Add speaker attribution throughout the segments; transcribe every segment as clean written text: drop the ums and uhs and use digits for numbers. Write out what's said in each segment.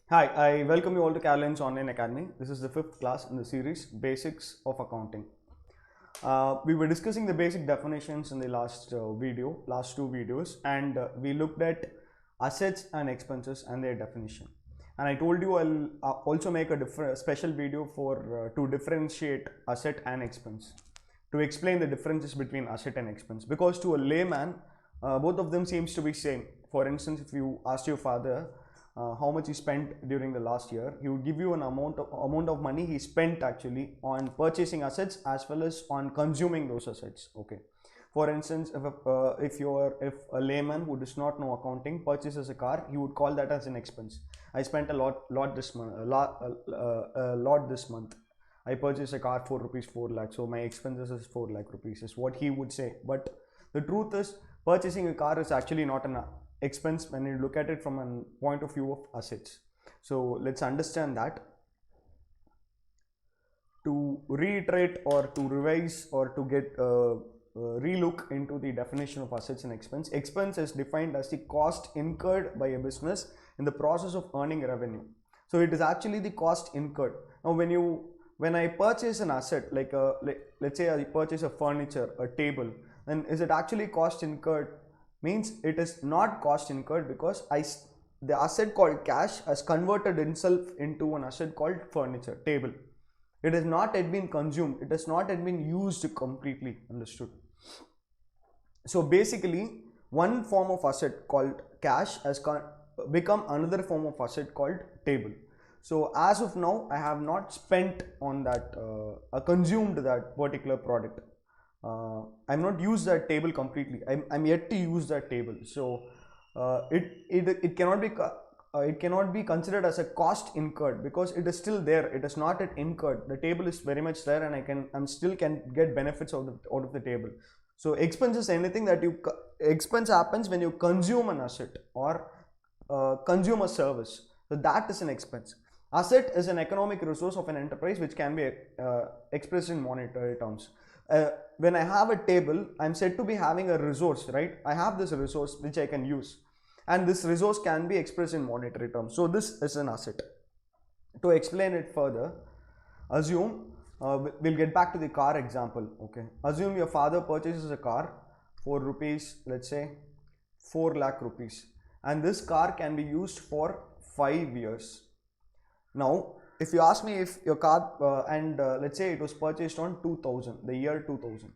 Speaker 1: Hi, I welcome you all to Caroline's Online Academy. This is the fifth class in the series Basics of Accounting. We were discussing the basic definitions in the last last two videos, and we looked at assets and expenses and their definition. And I told you I'll also make a special video for to differentiate asset and expense, to explain the differences between asset and expense. Because to a layman, both of them seems to be same. For instance, if you asked your father how much he spent during the last year, he would give you an amount of money he spent actually on purchasing assets as well as on consuming those assets. Okay. For instance, if a layman who does not know accounting purchases a car, he would call that as an expense. I spent a lot this month. A lot this month. I purchased a car for rupees 4 lakh, so my expenses is 4 lakh rupees is what he would say. But the truth is, purchasing a car is actually not an expense when you look at it from a point of view of assets. So let's understand that. To reiterate or to revise or to get relook into the definition of assets and expense. Expense is defined as the cost incurred by a business in the process of earning revenue. So it is actually the cost incurred. Now when I purchase an asset, let's say I purchase a furniture, a table, then is it actually cost incurred? Means it is not cost incurred, because the asset called cash has converted itself into an asset called furniture, table. It has not yet been consumed. It has not yet been used completely. Understood? So basically, one form of asset called cash has become another form of asset called table. So as of now, I have not spent on that, consumed that particular product. I'm not used that table completely. I'm yet to use that table. So it cannot be considered as a cost incurred, because it is still there. It is not yet incurred. The table is very much there, and I'm still can get benefits out of the table. So expense is anything that expense happens when you consume an asset or consume a service. So that is an expense. Asset is an economic resource of an enterprise which can be expressed in monetary terms. When I have a table, I'm said to be having a resource, right? I have this resource which I can use, and this resource can be expressed in monetary terms. So this is an asset. To explain it further, assume we'll get back to the car example. Okay, assume your father purchases a car for rupees, let's say 4 lakh rupees, and this car can be used for 5 years. Now if you ask me if your car let's say it was purchased on 2000, the year 2000.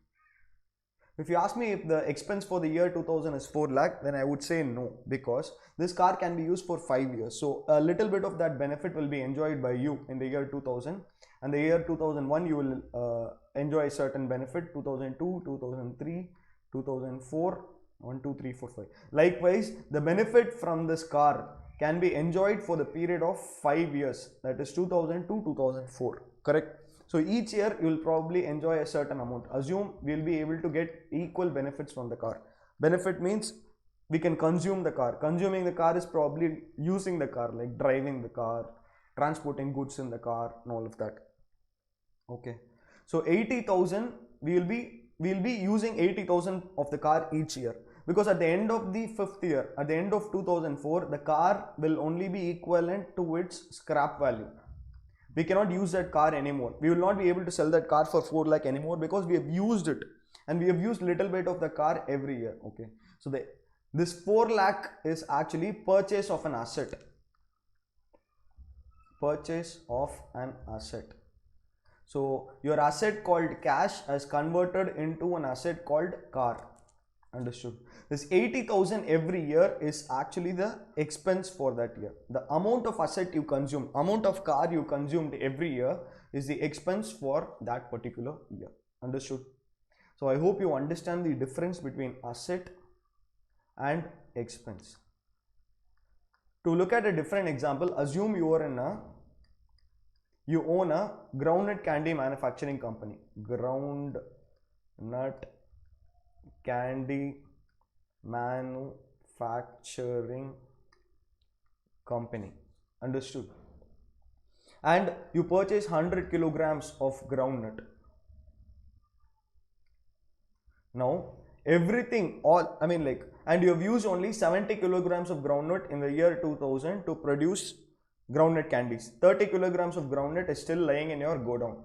Speaker 1: If you ask me if the expense for the year 2000 is 4 lakh, then I would say no, because this car can be used for 5 years. So a little bit of that benefit will be enjoyed by you in the year 2000, and the year 2001 you will enjoy a certain benefit, 2002, 2003, 2004, 1, 2, 3, 4, 5. Likewise, the benefit from this car can be enjoyed for the period of 5 years, that is 2000 to 2004, correct? So each year you will probably enjoy a certain amount. Assume we will be able to get equal benefits from the car. Benefit means we can consume the car. Consuming the car is probably using the car, like driving the car, transporting goods in the car, and all of that. Okay, so 80,000 we will be using 80,000 of the car each year, because at the end of the fifth year, at the end of 2004, the car will only be equivalent to its scrap value. We cannot use that car anymore. We will not be able to sell that car for 4 lakh anymore, because we have used it, and we have used little bit of the car every year. Okay, so this 4 lakh is actually purchase of an asset. Purchase of an asset. So your asset called cash has converted into an asset called car. Understood? This 80,000 every year is actually the expense for that year. The amount of asset you consume, amount of car you consumed every year is the expense for that particular year. Understood? So I hope you understand the difference between asset and expense. To look at a different example, assume you own a groundnut candy manufacturing company. Groundnut candy manufacturing company. Understood? And you purchase 100 kilograms of groundnut. Now everything, and you have used only 70 kilograms of groundnut in the year 2000 to produce groundnut candies. 30 kilograms of groundnut is still lying in your godown.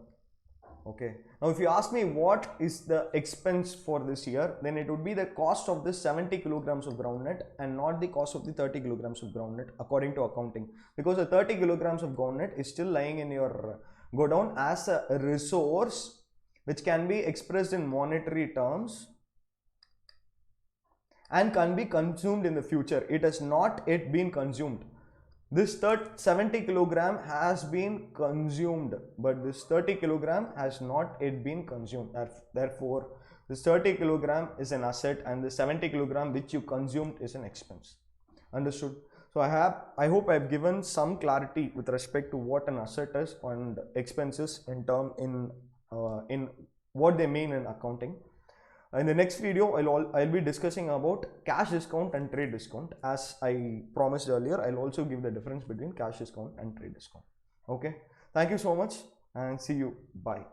Speaker 1: Okay. Now, if you ask me what is the expense for this year, then it would be the cost of this 70 kilograms of groundnut and not the cost of the 30 kilograms of groundnut according to accounting, because the 30 kilograms of groundnut is still lying in your godown as a resource which can be expressed in monetary terms and can be consumed in the future. It has not yet been consumed. This 70 kilogram has been consumed, but this 30 kilogram has not yet been consumed. Therefore, this 30 kilogram is an asset and the 70 kilogram which you consumed is an expense. Understood? So I hope I have given some clarity with respect to what an asset is and expenses in what they mean in accounting. In the next video, I'll be discussing about cash discount and trade discount. As I promised earlier, I'll also give the difference between cash discount and trade discount. Okay. Thank you so much and see you. Bye.